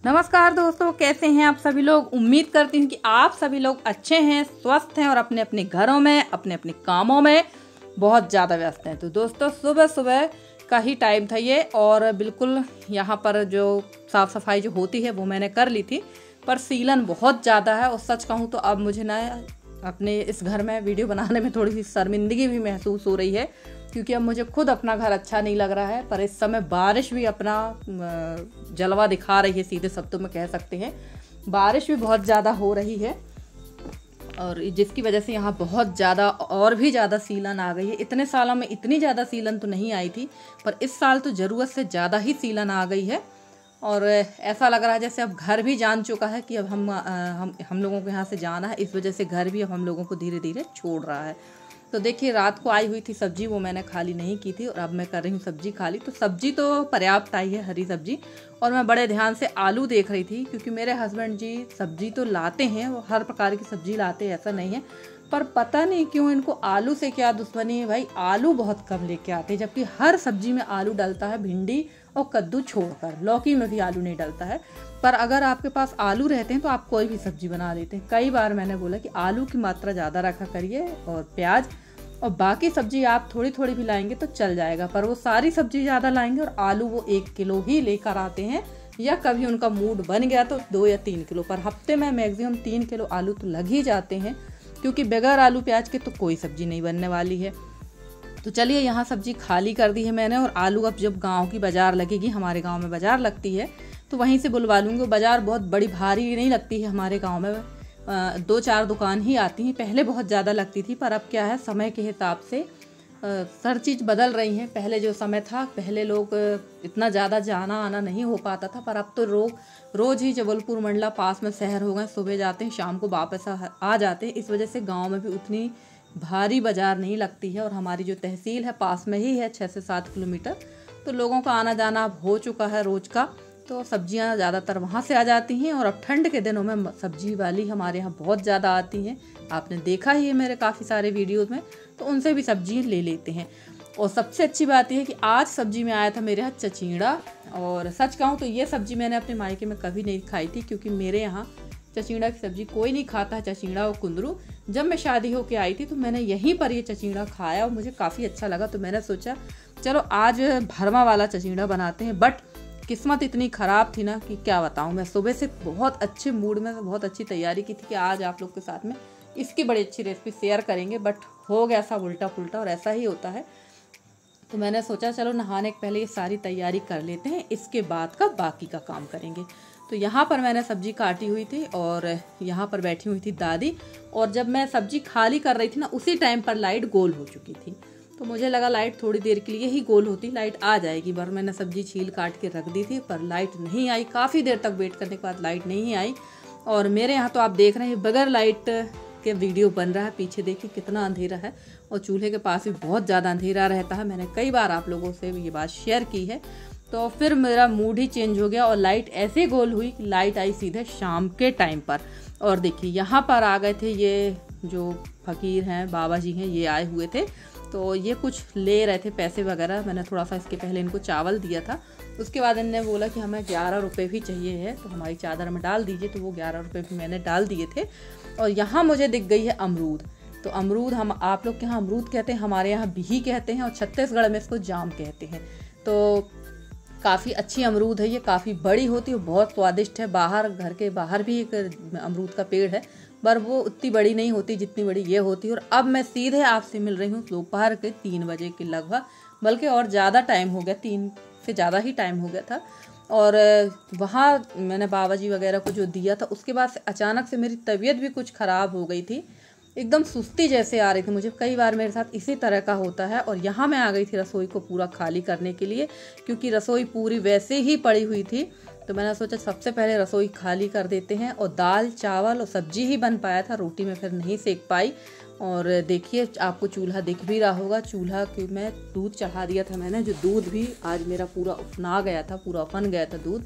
नमस्कार दोस्तों, कैसे हैं आप सभी लोग। उम्मीद करती हूँ कि आप सभी लोग अच्छे हैं, स्वस्थ हैं और अपने अपने घरों में अपने अपने कामों में बहुत ज़्यादा व्यस्त हैं। तो दोस्तों, सुबह सुबह का ही टाइम था ये और बिल्कुल यहाँ पर जो साफ़ सफाई जो होती है वो मैंने कर ली थी, पर सीलन बहुत ज़्यादा है। और सच कहूँ तो अब मुझे ना अपने इस घर में वीडियो बनाने में थोड़ी सी शर्मिंदगी भी महसूस हो रही है, क्योंकि अब मुझे खुद अपना घर अच्छा नहीं लग रहा है। पर इस समय बारिश भी अपना जलवा दिखा रही है, सीधे शब्दों में कह सकते हैं। बारिश भी बहुत ज़्यादा हो रही है और जिसकी वजह से यहाँ बहुत ज़्यादा और भी ज़्यादा सीलन आ गई है। इतने सालों में इतनी ज़्यादा सीलन तो नहीं आई थी, पर इस साल तो ज़रूरत से ज़्यादा ही सीलन आ गई है। और ऐसा लग रहा है जैसे अब घर भी जान चुका है कि अब हम लोगों को यहाँ से जाना है। इस वजह से घर भी अब हम लोगों को धीरे धीरे छोड़ रहा है। तो देखिए, रात को आई हुई थी सब्जी, वो मैंने खाली नहीं की थी और अब मैं कर रही हूँ सब्जी खाली। तो सब्जी तो पर्याप्त आई है, हरी सब्जी। और मैं बड़े ध्यान से आलू देख रही थी, क्योंकि मेरे हस्बैंड जी सब्जी तो लाते हैं, वो हर प्रकार की सब्जी लाते हैं, ऐसा नहीं है। पर पता नहीं क्यों इनको आलू से क्या दुश्मनी है भाई। आलू बहुत कम लेके आते हैं, जबकि हर सब्जी में आलू डलता है, भिंडी और कद्दू छोड़कर। लौकी में भी आलू नहीं डलता है। पर अगर आपके पास आलू रहते हैं तो आप कोई भी सब्जी बना लेते हैं। कई बार मैंने बोला कि आलू की मात्रा ज़्यादा रखा करिए और प्याज, और बाकी सब्जी आप थोड़ी थोड़ी भी लाएंगे तो चल जाएगा। पर वो सारी सब्जी ज़्यादा लाएंगे और आलू वो 1 किलो ही लेकर आते हैं, या कभी उनका मूड बन गया तो 2 या 3 किलो। पर हफ्ते में मैक्सिमम 3 किलो आलू तो लग ही जाते हैं, क्योंकि बगैर आलू प्याज के तो कोई सब्जी नहीं बनने वाली है। तो चलिए, यहाँ सब्जी खाली कर दी है मैंने। और आलू अब जब गांव की बाज़ार लगेगी, हमारे गांव में बाज़ार लगती है, तो वहीं से बुलवा लूँगी। बाज़ार बहुत बड़ी भारी नहीं लगती है हमारे गांव में, 2-4 दुकान ही आती हैं। पहले बहुत ज़्यादा लगती थी, पर अब क्या है, समय के हिसाब से हर चीज़ बदल रही हैं। पहले जो समय था, पहले लोग इतना ज़्यादा जाना आना नहीं हो पाता था, पर अब तो रोज़ ही जबलपुर मंडला पास में शहर हो गए। सुबह जाते हैं, शाम को वापस आ जाते हैं। इस वजह से गांव में भी उतनी भारी बाज़ार नहीं लगती है। और हमारी जो तहसील है पास में ही है, 6 से 7 किलोमीटर, तो लोगों का आना जाना अब हो चुका है रोज़ का। तो सब्जियां ज़्यादातर वहाँ से आ जाती हैं। और अब ठंड के दिनों में सब्जी वाली हमारे यहाँ बहुत ज़्यादा आती हैं, आपने देखा ही है मेरे काफ़ी सारे वीडियोस में, तो उनसे भी सब्जी ले लेते हैं। और सबसे अच्छी बात यह है कि आज सब्जी में आया था मेरे यहाँ चचिंड़ा। और सच कहूँ तो ये सब्जी मैंने अपने मायके में कभी नहीं खाई थी, क्योंकि मेरे यहाँ चचिंड़ा की सब्जी कोई नहीं खाता है, चचिंड़ा और कुंदरू। जब मैं शादी होके आई थी तो मैंने यहीं पर ये चचिंड़ा खाया और मुझे काफ़ी अच्छा लगा। तो मैंने सोचा चलो आज भरमा वाला चचिंड़ा बनाते हैं। बट किस्मत इतनी ख़राब थी ना कि क्या बताऊँ। मैं सुबह से बहुत अच्छे मूड में, बहुत अच्छी तैयारी की थी कि आज आप लोग के साथ में इसकी बड़ी अच्छी रेसिपी शेयर करेंगे, बट हो गया सब उल्टा पुल्टा, और ऐसा ही होता है। तो मैंने सोचा चलो नहाने के पहले ये सारी तैयारी कर लेते हैं, इसके बाद का बाकी का काम करेंगे। तो यहाँ पर मैंने सब्जी काटी हुई थी और यहाँ पर बैठी हुई थी दादी। और जब मैं सब्जी खाली कर रही थी ना, उसी टाइम पर लाइट गोल हो चुकी थी। तो मुझे लगा लाइट थोड़ी देर के लिए ही गोल होती, लाइट आ जाएगी। पर मैंने सब्जी छील काट के रख दी थी, पर लाइट नहीं आई। काफ़ी देर तक वेट करने के बाद लाइट नहीं आई। और मेरे यहाँ तो आप देख रहे हैं बगैर लाइट के वीडियो बन रहा है। पीछे देखिए कितना अंधेरा है, और चूल्हे के पास भी बहुत ज़्यादा अंधेरा रहता है। मैंने कई बार आप लोगों से ये बात शेयर की है। तो फिर मेरा मूड ही चेंज हो गया और लाइट ऐसे गोल हुई कि लाइट आई सीधे शाम के टाइम पर। और देखिए यहाँ पर आ गए थे ये जो फकीर हैं, बाबा जी हैं, ये आए हुए थे। तो ये कुछ ले रहे थे पैसे वगैरह। मैंने थोड़ा सा इसके पहले इनको चावल दिया था। उसके बाद इन्होंने बोला कि हमें 11 रुपये भी चाहिए है, तो हमारी चादर में डाल दीजिए। तो वो 11 रुपये भी मैंने डाल दिए थे। और यहाँ मुझे दिख गई है अमरूद। तो अमरूद हम आप लोग के यहाँ अमरूद कहते हैं, हमारे यहाँ बिही कहते हैं, और छत्तीसगढ़ में इसको जाम कहते हैं। तो काफ़ी अच्छी अमरूद है ये, काफ़ी बड़ी होती है, बहुत स्वादिष्ट है। बाहर, घर के बाहर भी एक अमरूद का पेड़ है, पर वो उतनी बड़ी नहीं होती जितनी बड़ी ये होती है। और अब मैं सीधे आपसे मिल रही हूँ दोपहर के 3 बजे के लगभग, बल्कि और ज़्यादा टाइम हो गया, 3 से ज़्यादा ही टाइम हो गया था। और वहाँ मैंने बाबा जी वगैरह को जो दिया था, उसके बाद अचानक से मेरी तबीयत भी कुछ ख़राब हो गई थी। एकदम सुस्ती जैसे आ रही थी मुझे। कई बार मेरे साथ इसी तरह का होता है। और यहाँ मैं आ गई थी रसोई को पूरा खाली करने के लिए, क्योंकि रसोई पूरी वैसे ही पड़ी हुई थी। तो मैंने सोचा सबसे पहले रसोई खाली कर देते हैं। और दाल चावल और सब्जी ही बन पाया था, रोटी में फिर नहीं सेक पाई। और देखिए, आपको चूल्हा दिख भी रहा होगा। चूल्हा के मैं दूध चढ़ा दिया था मैंने, जो दूध भी आज मेरा पूरा उफना गया था, पूरा उफन गया था दूध।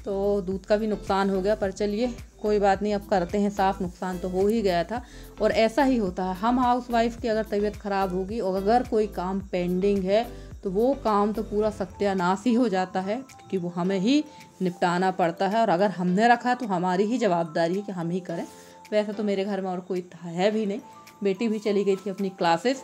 तो दूध का भी नुकसान हो गया। पर चलिए कोई बात नहीं, अब करते हैं साफ़। नुकसान तो हो ही गया था। और ऐसा ही होता है, हम हाउसवाइफ की अगर तबीयत ख़राब होगी और अगर कोई काम पेंडिंग है तो वो काम तो पूरा सत्यानाश ही हो जाता है, क्योंकि वो हमें ही निपटाना पड़ता है। और अगर हमने रखा तो हमारी ही जवाबदारी है कि हम ही करें। वैसे तो मेरे घर में और कोई है भी नहीं, बेटी भी चली गई थी अपनी क्लासेस,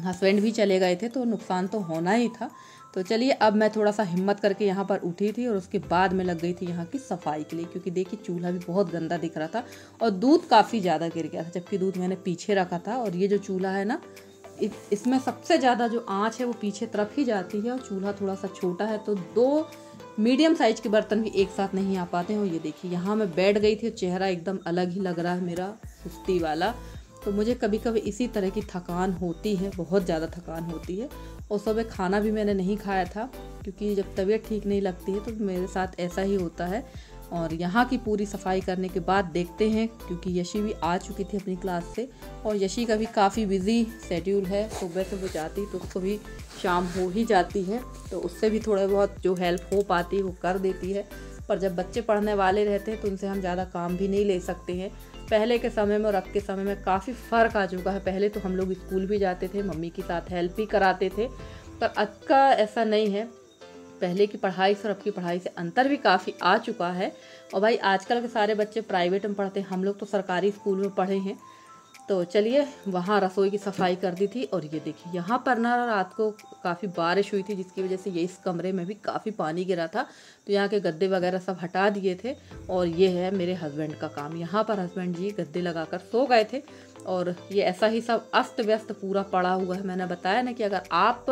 हस्बैंड भी चले गए थे, तो नुकसान तो होना ही था। तो चलिए अब मैं थोड़ा सा हिम्मत करके यहाँ पर उठी थी और उसके बाद मैं लग गई थी यहाँ की सफाई के लिए, क्योंकि देखिए चूल्हा भी बहुत गंदा दिख रहा था और दूध काफ़ी ज़्यादा गिर गया था, जबकि दूध मैंने पीछे रखा था। और ये जो चूल्हा है ना, इसमें सबसे ज़्यादा जो आँच है वो पीछे तरफ ही जाती है, और चूल्हा थोड़ा सा छोटा है, तो 2 मीडियम साइज के बर्तन भी एक साथ नहीं आ पाते हैं। और ये देखिए यहाँ मैं बैठ गई थी, चेहरा एकदम अलग ही लग रहा है मेरा, सुस्ती वाला। तो मुझे कभी कभी इसी तरह की थकान होती है, बहुत ज़्यादा थकान होती है। और सुबह खाना भी मैंने नहीं खाया था, क्योंकि जब तबीयत ठीक नहीं लगती है तो मेरे साथ ऐसा ही होता है। और यहाँ की पूरी सफाई करने के बाद देखते हैं, क्योंकि यशी भी आ चुकी थी अपनी क्लास से, और यशी का भी काफ़ी बिजी शेड्यूल है, सुबह से वो जाती तो उसको भी शाम हो ही जाती है, तो उससे भी थोड़ा बहुत जो हेल्प हो पाती है वो कर देती है। पर जब बच्चे पढ़ने वाले रहते हैं तो उनसे हम ज़्यादा काम भी नहीं ले सकते हैं। पहले के समय में और अब के समय में काफ़ी फ़र्क आ चुका है। पहले तो हम लोग स्कूल भी जाते थे, मम्मी के साथ हेल्प भी कराते थे, पर अब का ऐसा नहीं है। पहले की पढ़ाई से और अब की पढ़ाई से अंतर भी काफ़ी आ चुका है। और भाई आजकल के सारे बच्चे प्राइवेट में पढ़ते हैं, हम लोग तो सरकारी स्कूल में पढ़े हैं। तो चलिए वहाँ रसोई की सफाई कर दी थी। और ये देखिए यहाँ पर ना रात को काफ़ी बारिश हुई थी, जिसकी वजह से ये इस कमरे में भी काफ़ी पानी गिरा था, तो यहाँ के गद्दे वगैरह सब हटा दिए थे। और ये है मेरे हस्बैंड का काम, यहाँ पर हस्बैंड जी गद्दे लगाकर सो गए थे, और ये ऐसा ही सब अस्त व्यस्त पूरा पड़ा हुआ है। मैंने बताया ना कि अगर आप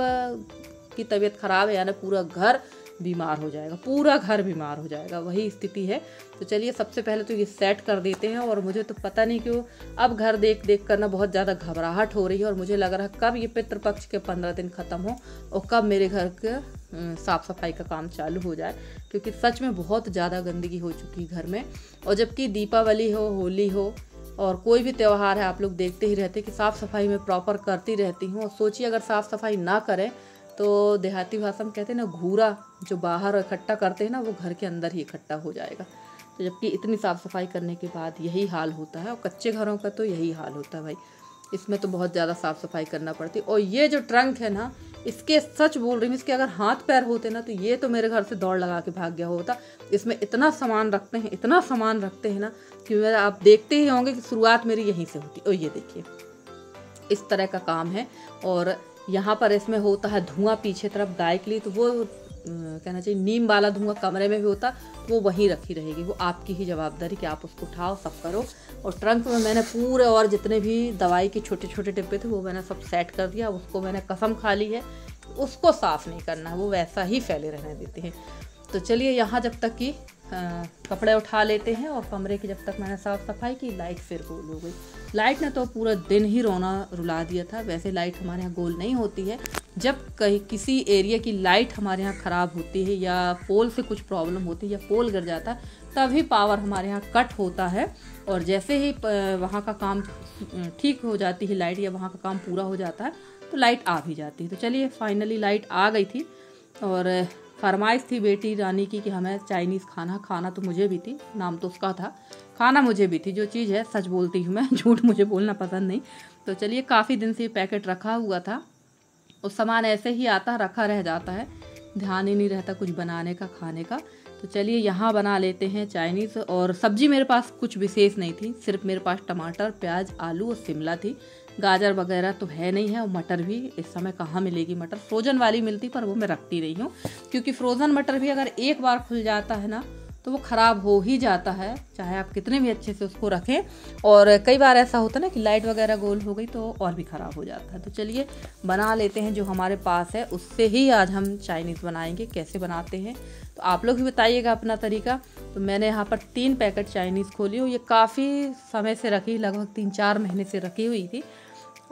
की तबीयत ख़राब है, यानी पूरा घर बीमार हो जाएगा, पूरा घर बीमार हो जाएगा, वही स्थिति है। तो चलिए सबसे पहले तो ये सेट कर देते हैं। और मुझे तो पता नहीं क्यों अब घर देख देख कर ना बहुत ज़्यादा घबराहट हो रही है, और मुझे लग रहा है कब ये पितृपक्ष के 15 दिन ख़त्म हो और कब मेरे घर के साफ़ सफाई का काम चालू हो जाए, क्योंकि सच में बहुत ज़्यादा गंदगी हो चुकी है घर में। और जबकि दीपावली हो, होली हो और कोई भी त्यौहार है, आप लोग देखते ही रहते कि साफ़ सफाई में प्रॉपर करती रहती हूँ। और सोचिए अगर साफ़ सफाई ना करें तो देहाती भाषा में कहते हैं ना, घूरा जो बाहर इकट्ठा करते हैं ना, वो घर के अंदर ही इकट्ठा हो जाएगा। तो जबकि इतनी साफ़ सफाई करने के बाद यही हाल होता है, और कच्चे घरों का तो यही हाल होता है भाई, इसमें तो बहुत ज़्यादा साफ़ सफाई करना पड़ती है। और ये जो ट्रंक है ना, इसके सच बोल रही हूँ, इसके अगर हाथ पैर होते ना तो ये तो मेरे घर से दौड़ लगा के भाग गया होता। इसमें इतना सामान रखते हैं, इतना सामान रखते हैं ना कि मेरा आप देखते ही होंगे कि शुरुआत मेरी यहीं से होती। और ये देखिए इस तरह का काम है। और यहाँ पर इसमें होता है धुआं पीछे तरफ गाय के लिए, तो वो कहना चाहिए नीम वाला धुआं कमरे में भी होता, वो वहीं रखी रहेगी, वो आपकी ही जवाबदारी कि आप उसको उठाओ, सब करो। और ट्रंक में मैंने पूरे और जितने भी दवाई के छोटे छोटे डिब्बे थे वो मैंने सब सेट कर दिया। उसको मैंने कसम खा ली है उसको साफ़ नहीं करना है, वो वैसा ही फैले रहने देते हैं। तो चलिए यहाँ जब तक कि कपड़े उठा लेते हैं, और कमरे की जब तक मैंने साफ़ सफाई की, लाइट फिर गोल हो गई। लाइट ने तो पूरा दिन ही रोना रुला दिया था। वैसे लाइट हमारे यहाँ गोल नहीं होती है, जब कहीं किसी एरिया की लाइट हमारे यहाँ ख़राब होती है या पोल से कुछ प्रॉब्लम होती है या पोल गिर जाता है, तभी पावर हमारे यहाँ कट होता है। और जैसे ही वहाँ का काम ठीक हो जाती है लाइट, या वहाँ का काम पूरा हो जाता है, तो लाइट आ भी जाती है। तो चलिए फाइनली लाइट आ गई थी। और फरमाइश थी बेटी रानी की कि हमें चाइनीज़ खाना तो मुझे भी थी, नाम तो उसका था, खाना मुझे भी थी। जो चीज़ है सच बोलती हूँ मैं, झूठ मुझे बोलना पसंद नहीं। तो चलिए काफ़ी दिन से पैकेट रखा हुआ था, और सामान ऐसे ही आता रखा रह जाता है, ध्यान ही नहीं रहता कुछ बनाने का, खाने का। तो चलिए यहाँ बना लेते हैं चाइनीज़। और सब्जी मेरे पास कुछ विशेष नहीं थी, सिर्फ मेरे पास टमाटर, प्याज, आलू और शिमला थी। गाजर वगैरह तो है नहीं है, और मटर भी इस समय कहाँ मिलेगी। मटर फ्रोज़न वाली मिलती, पर वो मैं रखती नहीं हूँ, क्योंकि फ्रोज़न मटर भी अगर एक बार खुल जाता है ना तो वो ख़राब हो ही जाता है, चाहे आप कितने भी अच्छे से उसको रखें। और कई बार ऐसा होता है ना कि लाइट वगैरह गोल हो गई तो और भी ख़राब हो जाता है। तो चलिए बना लेते हैं जो हमारे पास है, उससे ही आज हम चाइनीज़ बनाएंगे। कैसे बनाते हैं तो आप लोग भी बताइएगा अपना तरीका। तो मैंने यहाँ पर 3 पैकेट चाइनीज़ खोली हूँ। ये काफ़ी समय से रखी, लगभग 3-4 महीने से रखी हुई थी,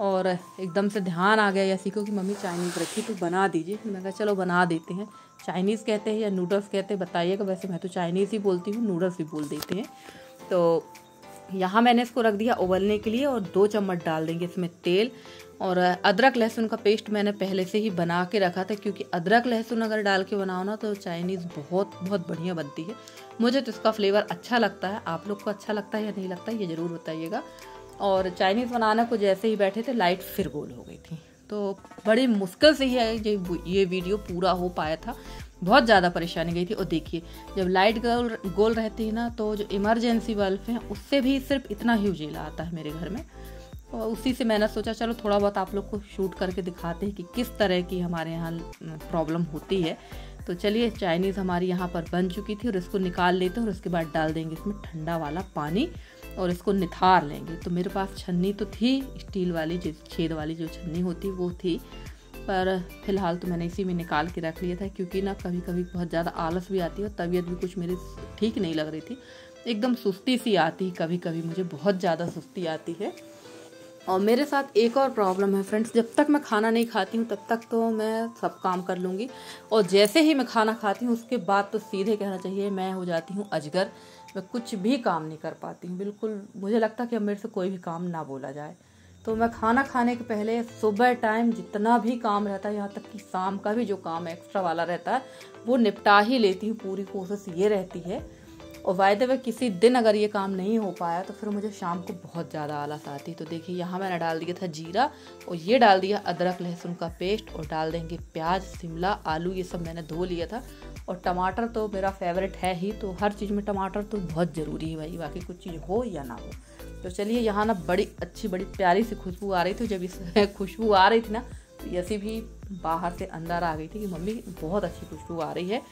और एकदम से ध्यान आ गया यसी को कि मम्मी चाइनीज़ रखी तो बना दीजिए। मैं कहा चलो बना देते हैं। चाइनीज़ कहते हैं या नूडल्स कहते हैं बताइएगा, वैसे मैं तो चाइनीज़ ही बोलती हूँ, नूडल्स भी बोल देते हैं। तो यहाँ मैंने इसको रख दिया उबलने के लिए, और 2 चम्मच डाल देंगे इसमें तेल। और अदरक लहसुन का पेस्ट मैंने पहले से ही बना के रखा था, क्योंकि अदरक लहसुन अगर डाल के बनाओ ना तो चाइनीज़ बहुत बहुत बढ़िया बनती है। मुझे तो इसका फ्लेवर अच्छा लगता है, आप लोग को अच्छा लगता है या नहीं लगता है ये ज़रूर बताइएगा। और चाइनीज़ बनाने को जैसे ही बैठे थे लाइट फिर गोल हो गई थी। तो बड़ी मुश्किल से ही ये वीडियो पूरा हो पाया था, बहुत ज़्यादा परेशानी गई थी। और देखिए जब लाइट गोल रहती है ना, तो जो इमरजेंसी बल्ब हैं उससे भी सिर्फ इतना ही उजेला आता है मेरे घर में। और उसी से मैंने सोचा चलो थोड़ा बहुत आप लोग को शूट करके दिखाते हैं कि किस तरह की हमारे यहाँ प्रॉब्लम होती है। तो चलिए चाइनीज़ हमारी यहाँ पर बन चुकी थी और इसको निकाल लेते हैं और उसके बाद डाल देंगे इसमें ठंडा वाला पानी और इसको निथार लेंगे। तो मेरे पास छन्नी तो थी, स्टील वाली जो छेद वाली जो छन्नी होती वो थी, पर फिलहाल तो मैंने इसी में निकाल के रख लिया था, क्योंकि ना कभी कभी बहुत ज़्यादा आलस भी आती है और तबीयत भी कुछ मेरी ठीक नहीं लग रही थी, एकदम सुस्ती सी आती है, कभी कभी मुझे बहुत ज़्यादा सुस्ती आती है। और मेरे साथ एक और प्रॉब्लम है फ्रेंड्स, जब तक मैं खाना नहीं खाती हूँ तब तक तो मैं सब काम कर लूँगी, और जैसे ही मैं खाना खाती हूँ उसके बाद तो सीधे कहना चाहिए मैं हो जाती हूँ अजगर। मैं कुछ भी काम नहीं कर पाती हूँ बिल्कुल, मुझे लगता है कि अब मेरे से कोई भी काम ना बोला जाए। तो मैं खाना खाने के पहले सुबह टाइम जितना भी काम रहता है, यहाँ तक कि शाम का भी जो काम एक्स्ट्रा वाला रहता है वो निपटा ही लेती हूँ, पूरी कोशिश ये रहती है। और बाय द वे किसी दिन अगर ये काम नहीं हो पाया तो फिर मुझे शाम को बहुत ज़्यादा आलस आती है। तो देखिए यहाँ मैंने डाल दिया था जीरा, और ये डाल दिया अदरक लहसुन का पेस्ट, और डाल देंगे प्याज, शिमला, आलू, ये सब मैंने धो लिया था। और टमाटर तो मेरा फेवरेट है ही, तो हर चीज़ में टमाटर तो बहुत ज़रूरी है भाई, बाकी कुछ चीज़ हो या ना हो। तो चलिए यहाँ ना बड़ी अच्छी बड़ी प्यारी सी खुशबू आ रही थी। जब इस खुशबू आ रही थी ना, तो ऐसी भी बाहर से अंदर आ गई थी कि मम्मी बहुत अच्छी खुशबू आ रही है।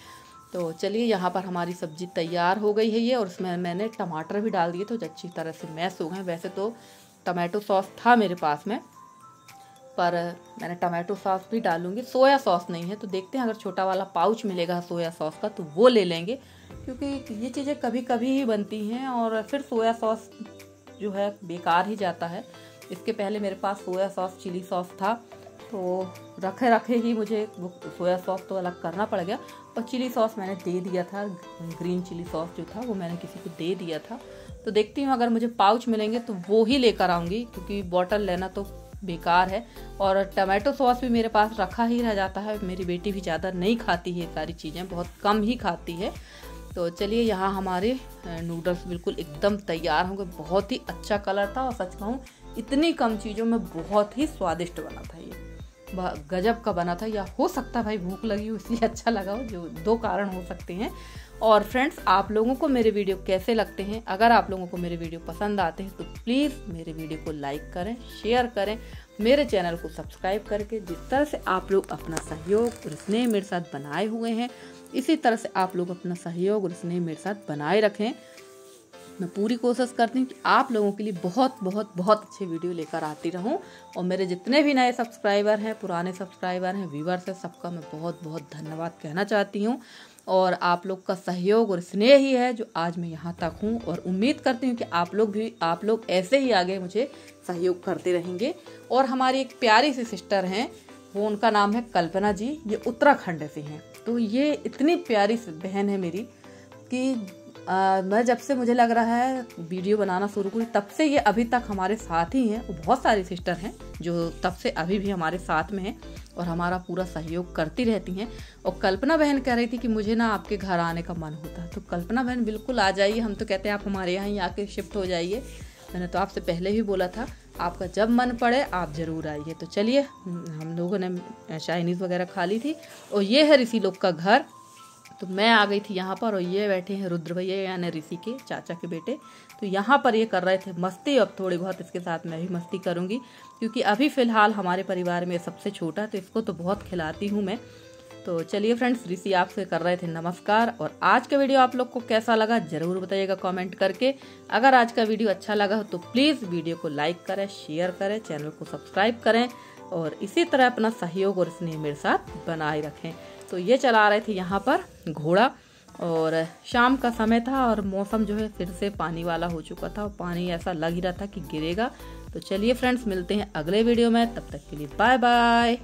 तो चलिए यहाँ पर हमारी सब्ज़ी तैयार हो गई है ये, और उसमें मैंने टमाटर भी डाल दिए तो अच्छी तरह से मैश हो गए। वैसे तो टमाटो सॉस था मेरे पास में, पर मैंने टमाटो सॉस भी डालूंगी, सोया सॉस नहीं है। तो देखते हैं अगर छोटा वाला पाउच मिलेगा सोया सॉस का तो वो ले लेंगे, क्योंकि ये चीज़ें कभी कभी ही बनती हैं और फिर सोया सॉस जो है बेकार ही जाता है। इसके पहले मेरे पास सोया सॉस, चिली सॉस था, तो रखे रखे ही मुझे वो सोया सॉस तो अलग करना पड़ गया, और चिली सॉस मैंने दे दिया था, ग्रीन चिली सॉस जो था वो मैंने किसी को दे दिया था। तो देखती हूँ अगर मुझे पाउच मिलेंगे तो वो ही लेकर आऊँगी, क्योंकि बॉटल लेना तो बेकार है। और टमाटो सॉस भी मेरे पास रखा ही रह जाता है, मेरी बेटी भी ज़्यादा नहीं खाती है, सारी चीज़ें बहुत कम ही खाती है। तो चलिए यहाँ हमारे नूडल्स बिल्कुल एकदम तैयार होंगे। बहुत ही अच्छा कलर था, और सच कहूँ इतनी कम चीज़ों में बहुत ही स्वादिष्ट बना था, ये गजब का बना था। या हो सकता है भाई भूख लगी हो इसलिए अच्छा लगा हो, जो दो कारण हो सकते हैं। और फ्रेंड्स आप लोगों को मेरे वीडियो कैसे लगते हैं, अगर आप लोगों को मेरे वीडियो पसंद आते हैं तो प्लीज़ मेरे वीडियो को लाइक करें, शेयर करें, मेरे चैनल को सब्सक्राइब करके। जिस तरह से आप लोग अपना सहयोग और स्नेह मेरे साथ बनाए हुए हैं, इसी तरह से आप लोग अपना सहयोग और स्नेह मेरे साथ बनाए रखें। मैं पूरी कोशिश करती हूँ कि आप लोगों के लिए बहुत बहुत बहुत अच्छे वीडियो लेकर आती रहूँ। और मेरे जितने भी नए सब्सक्राइबर हैं, पुराने सब्सक्राइबर हैं, व्यूवर्स हैं, सबका मैं बहुत बहुत धन्यवाद कहना चाहती हूँ। और आप लोग का सहयोग और स्नेह ही है जो आज मैं यहाँ तक हूँ, और उम्मीद करती हूँ कि आप लोग ऐसे ही आगे मुझे सहयोग करते रहेंगे। और हमारी एक प्यारी सी सिस्टर हैं, वो उनका नाम है कल्पना जी, ये उत्तराखंड से हैं। तो ये इतनी प्यारी बहन है मेरी कि मैं जब से मुझे लग रहा है वीडियो बनाना शुरू हुई तब से ये अभी तक हमारे साथ ही हैं। बहुत सारी सिस्टर हैं जो तब से अभी भी हमारे साथ में हैं और हमारा पूरा सहयोग करती रहती हैं। और कल्पना बहन कह रही थी कि मुझे ना आपके घर आने का मन होता है, तो कल्पना बहन बिल्कुल आ जाइए। हम तो कहते हैं आप हमारे यहाँ ही आके शिफ्ट हो जाइए। मैंने तो आपसे पहले ही बोला था, आपका जब मन पड़े आप ज़रूर आइए। तो चलिए हम लोगों ने चाइनीज़ वगैरह खा ली थी, और ये है ऋषि लोग का घर। तो मैं आ गई थी यहाँ पर, और ये बैठे हैं रुद्र भैया, यानी ऋषि के चाचा के बेटे। तो यहाँ पर ये कर रहे थे मस्ती। अब थोड़ी बहुत इसके साथ मैं भी मस्ती करूँगी, क्योंकि अभी फ़िलहाल हमारे परिवार में सबसे छोटा, तो इसको तो बहुत खिलाती हूँ मैं। तो चलिए फ्रेंड्स, ऋषि आपसे कर रहे थे नमस्कार। और आज का वीडियो आप लोग को कैसा लगा ज़रूर बताइएगा कमेंट करके। अगर आज का वीडियो अच्छा लगा तो प्लीज़ वीडियो को लाइक करें, शेयर करें, चैनल को सब्सक्राइब करें, और इसी तरह अपना सहयोग और स्नेह मेरे साथ बनाए रखें। तो ये चला रहे थे यहाँ पर घोड़ा, और शाम का समय था और मौसम जो है फिर से पानी वाला हो चुका था, और पानी ऐसा लग ही रहा था कि गिरेगा। तो चलिए फ्रेंड्स, मिलते हैं अगले वीडियो में, तब तक के लिए बाय बाय।